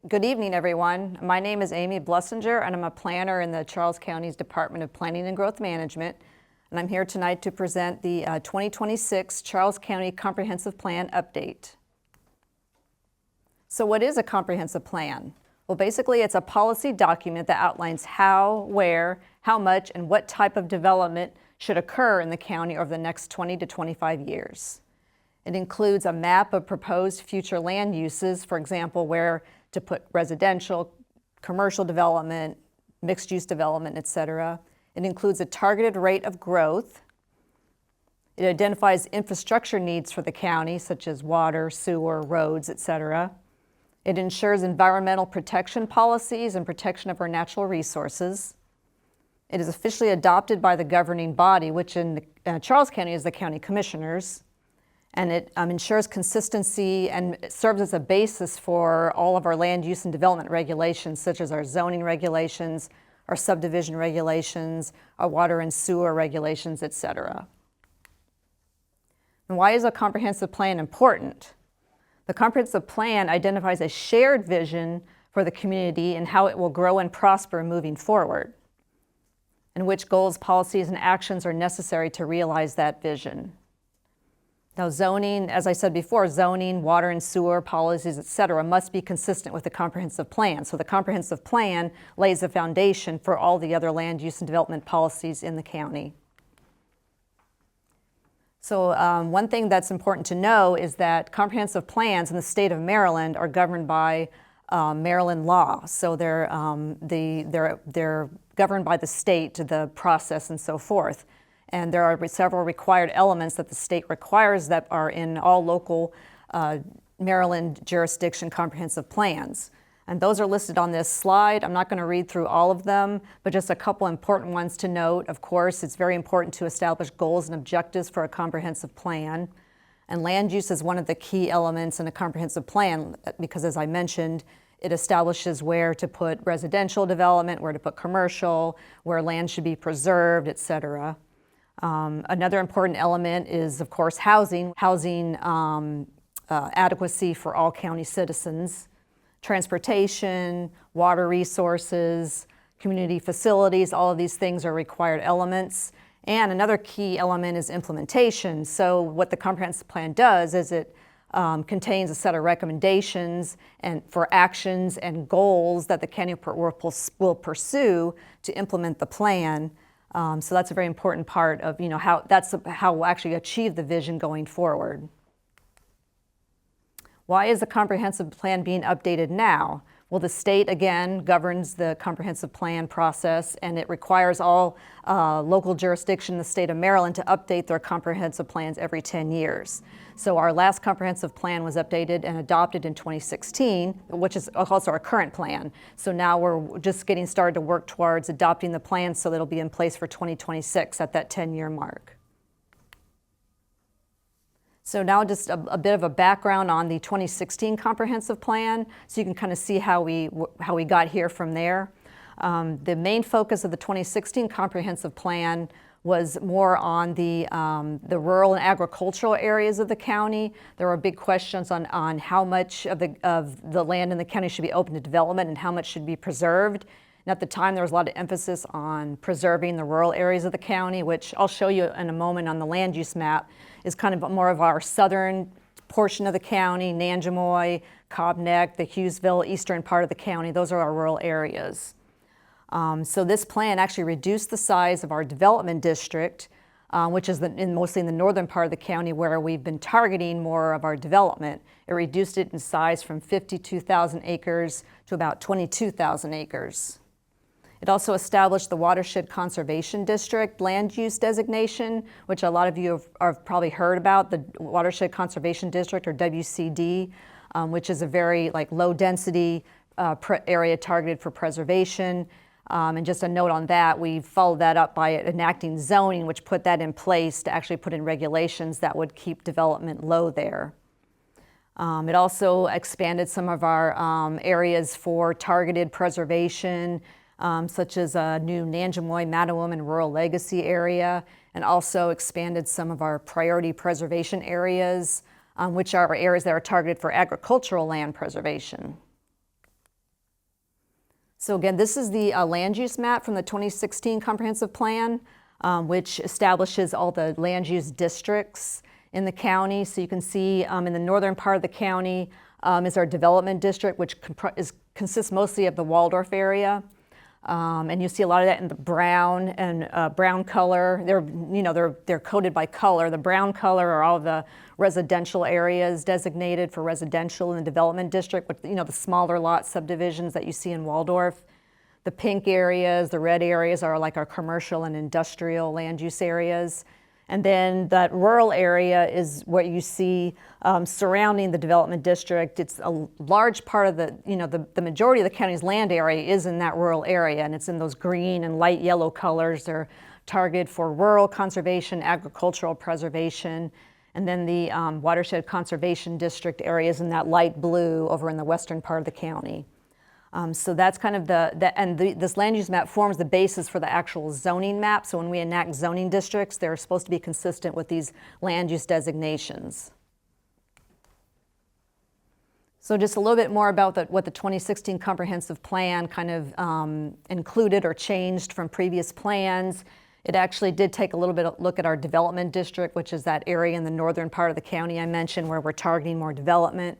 Good evening, everyone. My name is Amy Blessinger, and I'm a planner in the Charles County's Department of Planning and Growth Management. And I'm here tonight to present the 2026 Charles County Comprehensive Plan Update. So what is a comprehensive plan? Well, basically, it's a policy document that outlines how, where, how much, and what type of development should occur in the county over the next 20 to 25 years. It includes a map of proposed future land uses, for example, where to put residential, commercial development, mixed-use development, etc. It includes a targeted rate of growth. It identifies infrastructure needs for the county, such as water, sewer, roads, etc. It ensures environmental protection policies and protection of our natural resources. It is officially adopted by the governing body, which in Charles County is the county commissioners. And it ensures consistency and it serves as a basis for all of our land use and development regulations, such as our zoning regulations, our subdivision regulations, our water and sewer regulations, etc. And why is a comprehensive plan important? The comprehensive plan identifies a shared vision for the community and how it will grow and prosper moving forward, and which goals, policies, and actions are necessary to realize that vision. Now, zoning, as I said before, zoning, water and sewer policies, et cetera, must be consistent with the comprehensive plan. So the comprehensive plan lays the foundation for all the other land use and development policies in the county. So one thing that's important to know is that comprehensive plans in the state of Maryland are governed by Maryland law. So they're governed by the state, the process, and so forth. And there are several required elements that the state requires that are in all local Maryland jurisdiction comprehensive plans. And those are listed on this slide. I'm not going to read through all of them, but just a couple important ones to note. Of course, it's very important to establish goals and objectives for a comprehensive plan. And land use is one of the key elements in a comprehensive plan because, as I mentioned, it establishes where to put residential development, where to put commercial, where land should be preserved, et cetera. Another important element is, of course, housing adequacy for all county citizens, transportation, water resources, community facilities. All of these things are required elements. And another key element is implementation. So what the comprehensive plan does is it contains a set of recommendations and for actions and goals that the county will pursue to implement the plan. So that's a very important part of, how we'll actually achieve the vision going forward. Why is the comprehensive plan being updated now? Well, the state, again, governs the comprehensive plan process, and it requires all local jurisdiction in the state of Maryland to update their comprehensive plans every 10 years. So our last comprehensive plan was updated and adopted in 2016, which is also our current plan. So now we're just getting started to work towards adopting the plan so that it'll be in place for 2026 at that 10-year mark. So now just a bit of a background on the 2016 comprehensive plan, so you can kind of see how we got here from there. The main focus of the 2016 comprehensive plan was more on the rural and agricultural areas of the county. There were big questions on how much of the land in the county should be open to development and how much should be preserved. And at the time, there was a lot of emphasis on preserving the rural areas of the county, which I'll show you in a moment on the land use map, is kind of more of our southern portion of the county, Nanjemoy, Cobb Neck, the Hughesville, eastern part of the county. Those are our rural areas. So this plan actually reduced the size of our development district, which is mostly in the northern part of the county where we've been targeting more of our development. It reduced it in size from 52,000 acres to about 22,000 acres. It also established the Watershed Conservation District land use designation, which a lot of you have probably heard about, the Watershed Conservation District, or WCD, which is a very low density area targeted for preservation. And just a note on that, we followed that up by enacting zoning, which put that in place to actually put in regulations that would keep development low there. It also expanded some of our areas for targeted preservation, such as a new Nanjemoy, Mattawam, Rural Legacy area, and also expanded some of our priority preservation areas, which are areas that are targeted for agricultural land preservation. So again, this is the land use map from the 2016 comprehensive plan, which establishes all the land use districts in the county. So you can see in the northern part of the county is our development district, which consists mostly of the Waldorf area. And you see a lot of that in the brown and brown color. They're coded by color. The brown color are all the residential areas designated for residential in the development district, with the smaller lot subdivisions that you see in Waldorf. The pink areas, the red areas are like our commercial and industrial land use areas. And then that rural area is what you see surrounding the development district. It's a large part of the majority of the county's land area is in that rural area, and it's in those green and light yellow colors. They're targeted for rural conservation, agricultural preservation, and then the watershed conservation district areas in that light blue over in the western part of the county. So that's kind of this land use map forms the basis for the actual zoning map. So when we enact zoning districts, they're supposed to be consistent with these land use designations. So just a little bit more about what the 2016 comprehensive plan kind of included or changed from previous plans. It actually did take a little bit of look at our development district, which is that area in the northern part of the county I mentioned where we're targeting more development.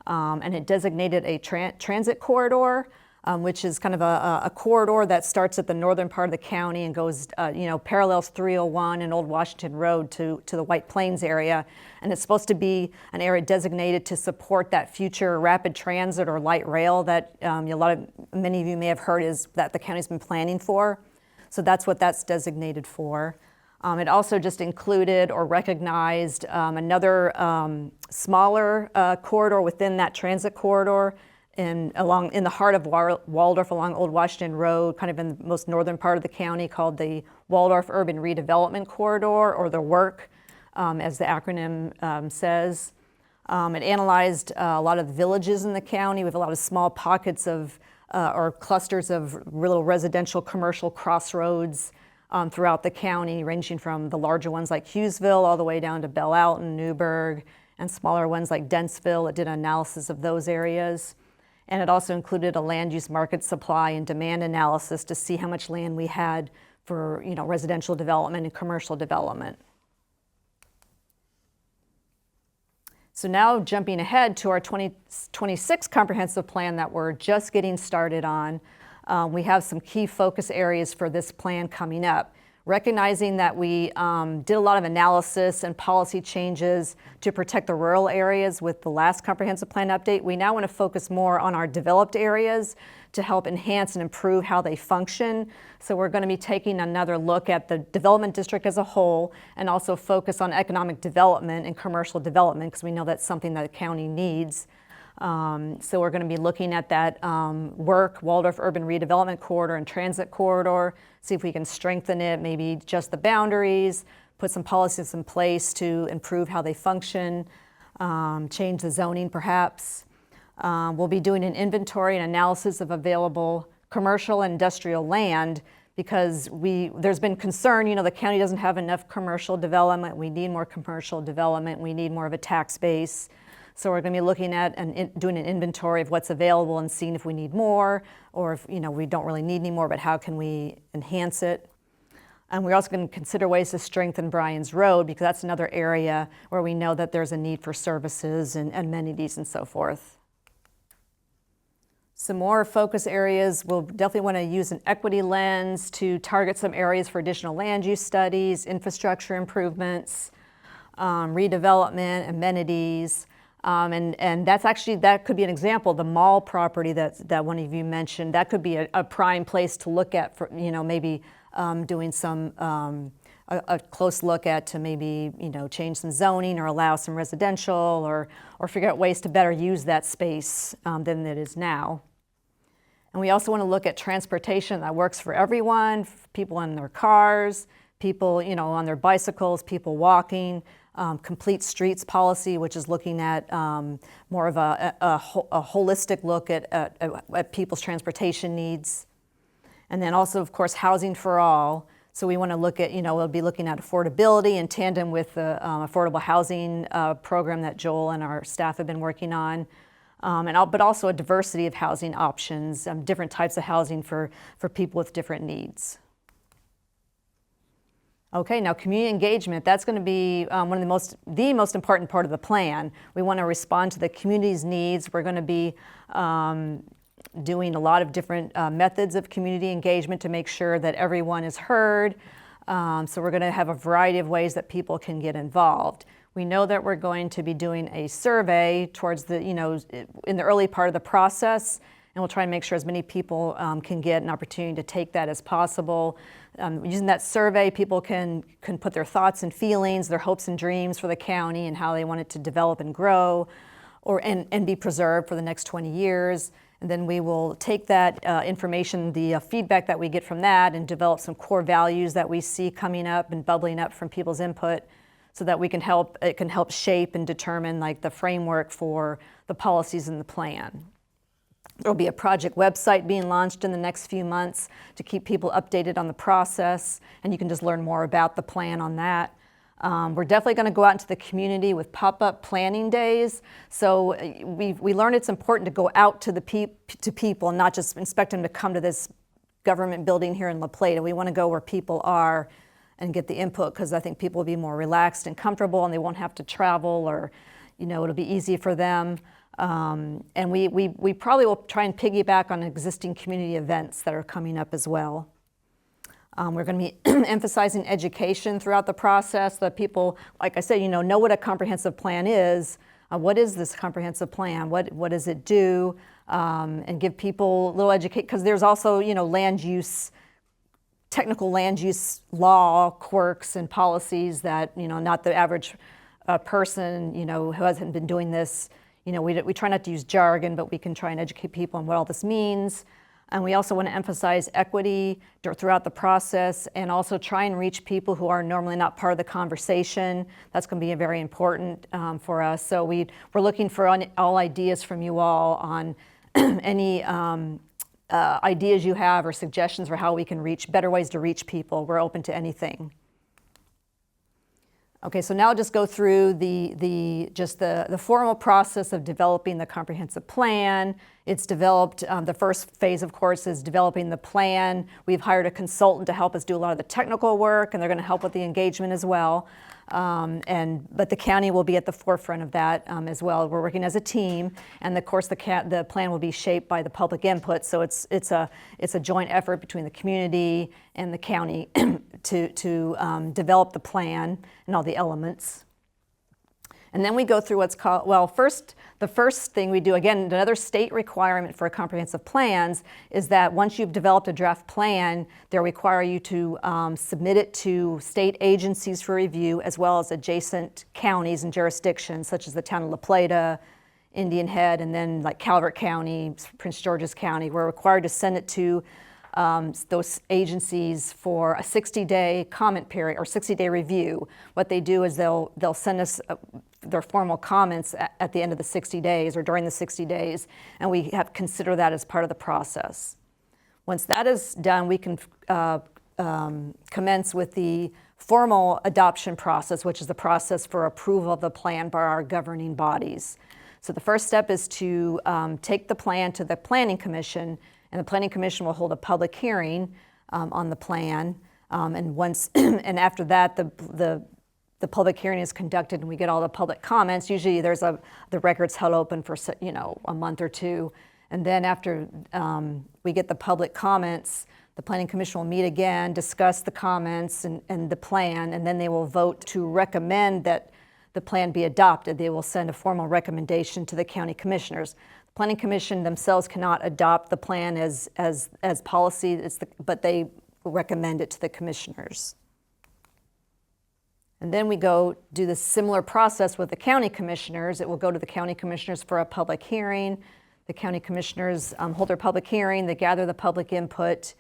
And it designated a transit corridor, which is kind of a corridor that starts at the northern part of the county and goes, parallels 301 and Old Washington Road to the White Plains area. And it's supposed to be an area designated to support that future rapid transit or light rail that many of you may have heard is that the county's been planning for. So that's what that's designated for. It also just included or recognized another smaller corridor within that transit corridor in the heart of Waldorf along Old Washington Road, kind of in the most northern part of the county, called the Waldorf Urban Redevelopment Corridor, or the WURC, as the acronym says. It analyzed a lot of the villages in the county with a lot of small pockets of or clusters of little residential commercial crossroads throughout the county, ranging from the larger ones like Hughesville all the way down to Belle Alton, Newburgh, and smaller ones like Dentsville. It did an analysis of those areas. And it also included a land use market supply and demand analysis to see how much land we had for residential development and commercial development. So now jumping ahead to our 2026 comprehensive plan that we're just getting started on, we have some key focus areas for this plan coming up. Recognizing that we did a lot of analysis and policy changes to protect the rural areas with the last comprehensive plan update, we now want to focus more on our developed areas to help enhance and improve how they function. So we're going to be taking another look at the development district as a whole and also focus on economic development and commercial development because we know that's something that the county needs. So we're going to be looking at that WURC, Waldorf Urban Redevelopment Corridor and Transit Corridor, see if we can strengthen it, maybe just the boundaries, put some policies in place to improve how they function, change the zoning perhaps. We'll be doing an inventory and analysis of available commercial and industrial land because there's been concern, the county doesn't have enough commercial development. We need more commercial development. We need more of a tax base. So we're going to be looking at and doing an inventory of what's available and seeing if we need more, or if we don't really need any more, but how can we enhance it? And we're also going to consider ways to strengthen Bryan's Road because that's another area where we know that there's a need for services and amenities and so forth. Some more focus areas, we'll definitely want to use an equity lens to target some areas for additional land use studies, infrastructure improvements, redevelopment, amenities. And that could be an example. The mall property that one of you mentioned, that could be a prime place to look at for, maybe doing some, a close look at to maybe, change some zoning or allow some residential or figure out ways to better use that space than it is now. And we also want to look at transportation that works for everyone, people in their cars, people, on their bicycles, people walking. Complete streets policy, which is looking at more of a holistic look at people's transportation needs. And then also, of course, housing for all. So we want to look at, we'll be looking at affordability in tandem with the affordable housing program that Joel and our staff have been working on. but also a diversity of housing options, different types of housing for people with different needs. Okay, now community engagement, that's going to be one of the most important part of the plan. We want to respond to the community's needs. We're going to be doing a lot of different methods of community engagement to make sure that everyone is heard. So we're going to have a variety of ways that people can get involved. We know that we're going to be doing a survey towards in the early part of the process, and we'll try and make sure as many people can get an opportunity to take that as possible. Using that survey, people can put their thoughts and feelings, their hopes and dreams for the county and how they want it to develop and grow and be preserved for the next 20 years. And then we will take that information, the feedback that we get from that, and develop some core values that we see coming up and bubbling up from people's input so that it can help shape and determine like the framework for the policies in the plan. There'll be a project website being launched in the next few months to keep people updated on the process, and you can just learn more about the plan on that. We're definitely going to go out into the community with pop-up planning days. So we learned it's important to go out to people and not just expect them to come to this government building here in La Plata. We want to go where people are and get the input, because I think people will be more relaxed and comfortable, and they won't have to travel, or it'll be easy for them. And we probably will try and piggyback on existing community events that are coming up as well. We're going to be emphasizing education throughout the process so that people, like I said, know what a comprehensive plan is. What is this comprehensive plan? What does it do? And give people a little education, because there's also technical land use law quirks and policies that not the average person who hasn't been doing this. We try not to use jargon, but we can try and educate people on what all this means. And we also want to emphasize equity throughout the process, and also try and reach people who are normally not part of the conversation. That's going to be very important for us. So we're looking for all ideas from you all on any ideas you have or suggestions for how we can reach better ways to reach people. We're open to anything. Okay, so now I'll just go through the formal process of developing the comprehensive plan. It's developed, the first phase, of course, is developing the plan. We've hired a consultant to help us do a lot of the technical work, and they're going to help with the engagement as well. But the county will be at the forefront of that as well. We're working as a team, and of course the plan will be shaped by the public input. So it's a joint effort between the community and the county to develop the plan and all the elements. And then we go through what's called, the first thing we do, again, another state requirement for comprehensive plans is that once you've developed a draft plan, they require you to submit it to state agencies for review, as well as adjacent counties and jurisdictions, such as the town of La Plata, Indian Head, and then like Calvert County, Prince George's County. We're required to send it to those agencies for a 60-day comment period or 60-day review. What they do is they'll send us their formal comments at the end of the 60 days or during the 60 days, and we have to consider that as part of the process. Once that is done, we can commence with the formal adoption process, which is the process for approval of the plan by our governing bodies. So the first step is to take the plan to the Planning Commission, and the Planning Commission will hold a public hearing on the plan. And after that, the public hearing is conducted, and we get all the public comments. Usually, the record's held open for a month or two, and then after we get the public comments, the Planning Commission will meet again, discuss the comments and the plan, and then they will vote to recommend that the plan be adopted. They will send a formal recommendation to the county commissioners. The Planning Commission themselves cannot adopt the plan as policy, but they recommend it to the commissioners. And then we go do the similar process with the county commissioners. It will go to the county commissioners for a public hearing. The county commissioners hold their public hearing, they gather the public input,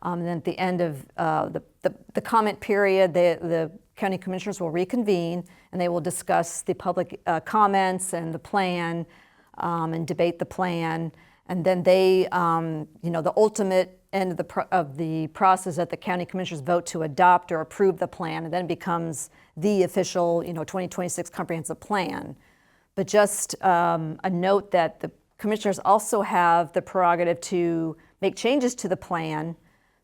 and then at the end of the comment period, the county commissioners will reconvene, and they will discuss the public comments and the plan and debate the plan. And then they, the ultimate end of the process that the county commissioners vote to adopt or approve the plan, and then it becomes the official 2026 comprehensive plan. But just a note that Commissioners also have the prerogative to make changes to the plan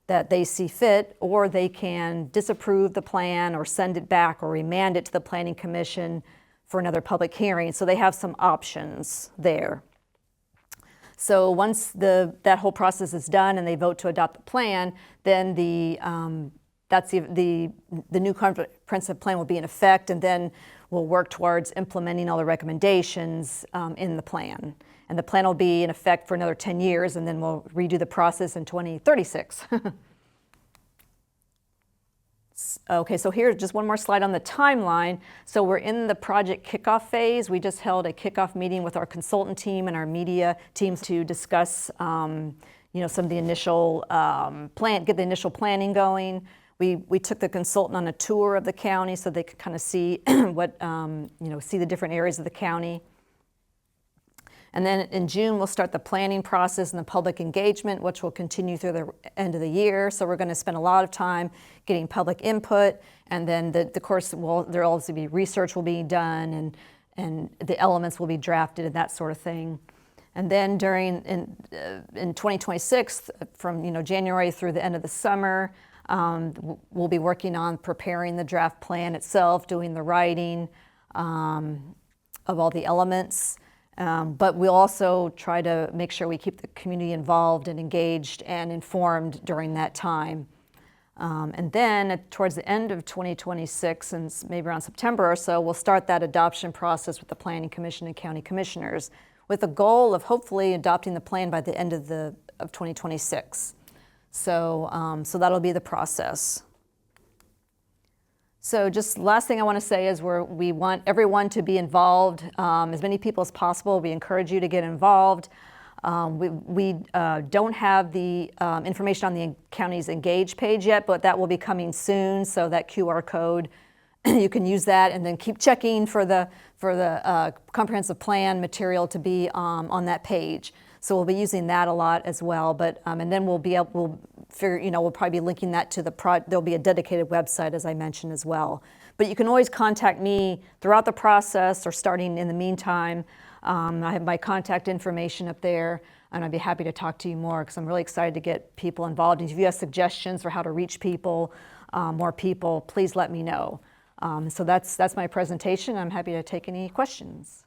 that they see fit, or they can disapprove the plan or send it back or remand it to the Planning Commission for another public hearing. So they have some options there. So once that whole process is done and they vote to adopt the plan, then the new comprehensive plan will be in effect, and then we'll work towards implementing all the recommendations in the plan. And the plan will be in effect for another 10 years, and then we'll redo the process in 2036. Okay, so here's just one more slide on the timeline. So we're in the project kickoff phase. We just held a kickoff meeting with our consultant team and our media teams to discuss some of the initial get the initial planning going. We took the consultant on a tour of the county so they could kind of see what, see the different areas of the county. And then in June, we'll start the planning process and the public engagement, which will continue through the end of the year. So we're going to spend a lot of time getting public input, and then the course there'll also be research will be done, and the elements will be drafted and that sort of thing. And then in 2026, from January through the end of the summer, we'll be working on preparing the draft plan itself, doing the writing of all the elements. But we'll also try to make sure we keep the community involved and engaged and informed during that time. And then towards the end of 2026, and maybe around September or so, we'll start that adoption process with the Planning Commission and County Commissioners, with the goal of hopefully adopting the plan by the end of 2026. So that'll be the process. So just last thing I want to say is we want everyone to be involved, as many people as possible. We encourage you to get involved. We don't have the information on the county's Engage page yet, but that will be coming soon. So that QR code, you can use that, and then keep checking for the comprehensive plan material to be on that page. So we'll be using that a lot as well. But and then we'll probably be linking that to there'll be a dedicated website, as I mentioned, as well. But you can always contact me throughout the process or starting in the meantime. I have my contact information up there, and I'd be happy to talk to you more, because I'm really excited to get people involved. And if you have suggestions for how to reach people, more people, please let me know. So that's my presentation. I'm happy to take any questions.